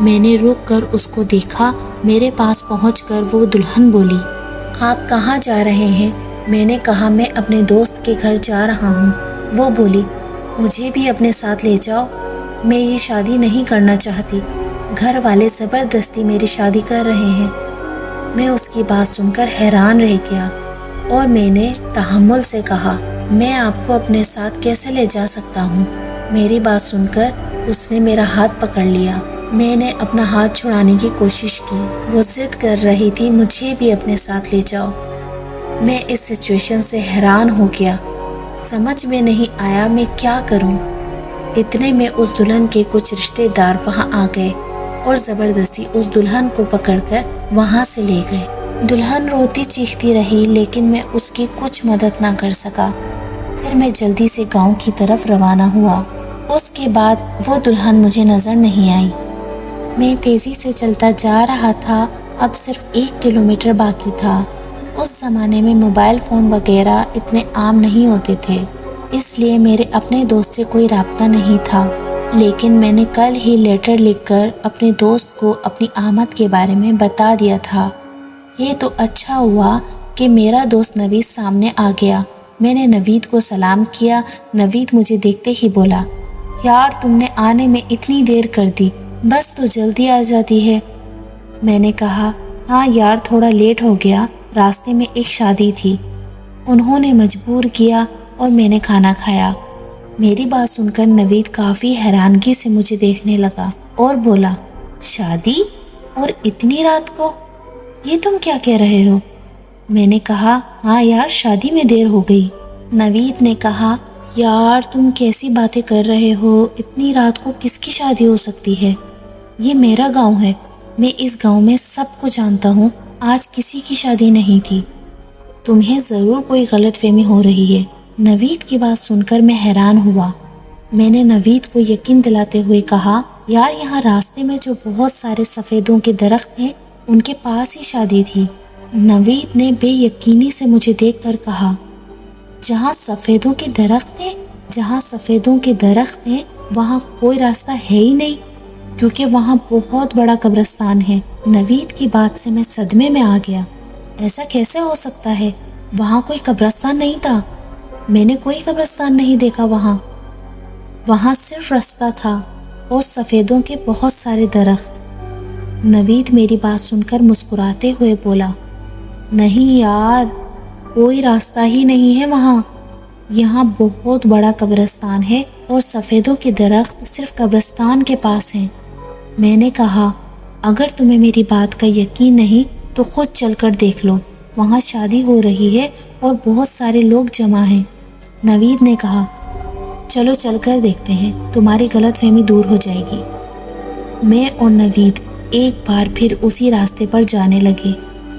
میں نے رک کر اس کو دیکھا۔ میرے پاس پہنچ کر وہ دلہن بولی، آپ کہاں جا رہے ہیں؟ میں نے کہا میں اپنے دوست کے گھر جا رہا ہوں۔ وہ بولی، مجھے بھی اپنے ساتھ لے جاؤ، میں یہ شادی نہیں کرنا چاہتی، گھر والے زبردستی میری شادی کر رہے ہیں۔ میں اس کی بات سن کر حیران رہ گیا اور میں نے تحمل سے کہا، میں آپ کو اپنے ساتھ کیسے لے جا سکتا ہوں؟ میری بات سن کر اس نے میرا ہاتھ پکڑ لیا۔ میں نے اپنا ہاتھ چھڑانے کی کوشش کی۔ وہ ضد کر رہی تھی مجھے بھی اپنے ساتھ لے جاؤ۔ میں اس سچویشن سے حیران ہو گیا، سمجھ میں نہیں آیا میں کیا کروں۔ اتنے میں اس دلہن کے کچھ رشتے دار وہاں آ گئے اور زبردستی اس دلہن کو پکڑ کر وہاں سے لے گئے۔ دلہن روتی چیختی رہی لیکن میں اس کی کچھ مدد نہ کر سکا۔ پھر میں جلدی سے گاؤں کی طرف روانہ ہوا۔ اس کے بعد وہ دلہن مجھے نظر نہیں آئی۔ میں تیزی سے چلتا جا رہا تھا، اب صرف 1 کلومیٹر باقی تھا۔ اس زمانے میں موبائل فون وغیرہ اتنے عام نہیں ہوتے تھے، اس لیے میرے اپنے دوست سے کوئی رابطہ نہیں تھا، لیکن میں نے کل ہی لیٹر لکھ کر اپنے دوست کو اپنی آمد کے بارے میں بتا دیا تھا۔ یہ تو اچھا ہوا کہ میرا دوست نوید سامنے آ گیا۔ میں نے نوید کو سلام کیا۔ نوید مجھے دیکھتے ہی بولا، یار تم نے آنے میں اتنی دیر کر دی، بس تو جلدی آ جاتی ہے۔ میں نے کہا، ہاں یار تھوڑا لیٹ ہو گیا، راستے میں ایک شادی تھی، انہوں نے مجبور کیا اور میں نے کھانا کھایا۔ میری بات سن کر نوید کافی حیرانگی سے مجھے دیکھنے لگا اور بولا، شادی؟ اور اتنی رات کو؟ یہ تم کیا کہہ رہے ہو؟ میں نے کہا، ہاں یار شادی میں دیر ہو گئی۔ نوید نے کہا، یار تم کیسی باتیں کر رہے ہو، اتنی رات کو کس کی شادی ہو سکتی ہے؟ یہ میرا گاؤں ہے، میں اس گاؤں میں سب کو جانتا ہوں، آج کسی کی شادی نہیں تھی، تمہیں ضرور کوئی غلط فہمی ہو رہی ہے۔ نوید کی بات سن کر میں حیران ہوا۔ میں نے نوید کو یقین دلاتے ہوئے کہا، یار یہاں راستے میں جو بہت سارے سفیدوں کے درخت ہیں ان کے پاس ہی شادی تھی۔ نوید نے بے یقینی سے مجھے دیکھ کر کہا، جہاں سفیدوں کے درخت ہیں، جہاں سفیدوں کے درخت ہیں وہاں کوئی راستہ ہے ہی نہیں، کیونکہ وہاں بہت بڑا قبرستان ہے۔ نوید کی بات سے میں صدمے میں آ گیا، ایسا کیسے ہو سکتا ہے؟ وہاں کوئی قبرستان نہیں تھا، میں نے کوئی قبرستان نہیں دیکھا وہاں صرف راستہ تھا اور سفیدوں کے بہت سارے درخت۔ نوید میری بات سن کر مسکراتے ہوئے بولا، نہیں یار کوئی راستہ ہی نہیں ہے وہاں، یہاں بہت بڑا قبرستان ہے اور سفیدوں کے درخت صرف قبرستان کے پاس ہیں۔ میں نے کہا، اگر تمہیں میری بات کا یقین نہیں تو خود چل کر دیکھ لو، وہاں شادی ہو رہی ہے اور بہت سارے لوگ جمع ہیں۔ نوید نے کہا، چلو چل کر دیکھتے ہیں، تمہاری غلط فہمی دور ہو جائے گی۔ میں اور نوید ایک بار پھر اسی راستے پر جانے لگے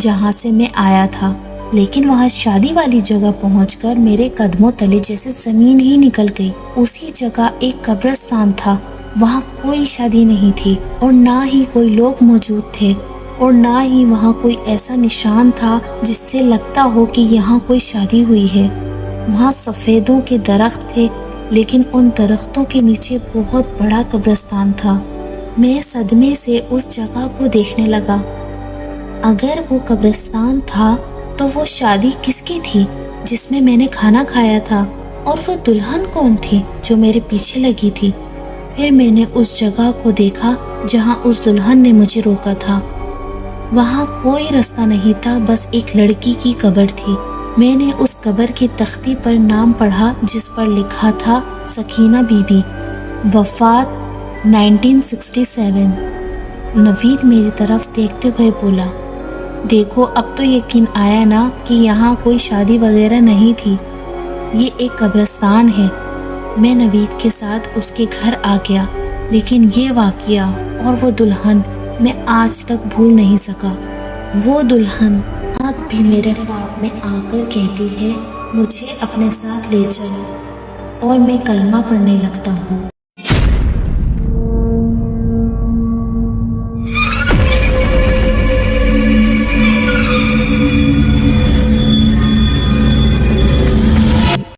جہاں سے میں آیا تھا، لیکن وہاں شادی والی جگہ پہنچ کر میرے قدموں تلے جیسے زمین ہی نکل گئی۔ اسی جگہ ایک قبرستان تھا، وہاں کوئی شادی نہیں تھی اور نہ ہی کوئی لوگ موجود تھے اور نہ ہی وہاں کوئی ایسا نشان تھا جس سے لگتا ہو کہ یہاں کوئی شادی ہوئی ہے۔ وہاں سفیدوں کے درخت تھے لیکن ان درختوں کے نیچے بہت بڑا قبرستان تھا۔ میں صدمے سے اس جگہ کو دیکھنے لگا۔ اگر وہ قبرستان تھا تو وہ شادی کس کی تھی جس میں نے کھانا کھایا تھا؟ اور وہ دلہن کون تھی جو میرے پیچھے لگی تھی؟ پھر میں نے اس جگہ کو دیکھا جہاں اس دلہن نے مجھے روکا تھا۔ وہاں کوئی راستہ نہیں تھا، بس ایک لڑکی کی قبر تھی۔ میں نے اس قبر کی تختی پر نام پڑھا جس پر لکھا تھا سکینہ بی بی، وفات 1967۔ نوید میری طرف دیکھتے ہوئے بولا، دیکھو اب تو یقین آیا نا کہ یہاں کوئی شادی وغیرہ نہیں تھی، یہ ایک قبرستان ہے۔ میں نوید کے ساتھ اس کے گھر آ گیا، لیکن یہ واقعہ اور وہ دلہن میں آج تک بھول نہیں سکا۔ وہ دلہن اب بھی میرے خواب میں آ کر کہتی ہے، مجھے اپنے ساتھ لے چلو، اور میں کلمہ پڑھنے لگتا ہوں۔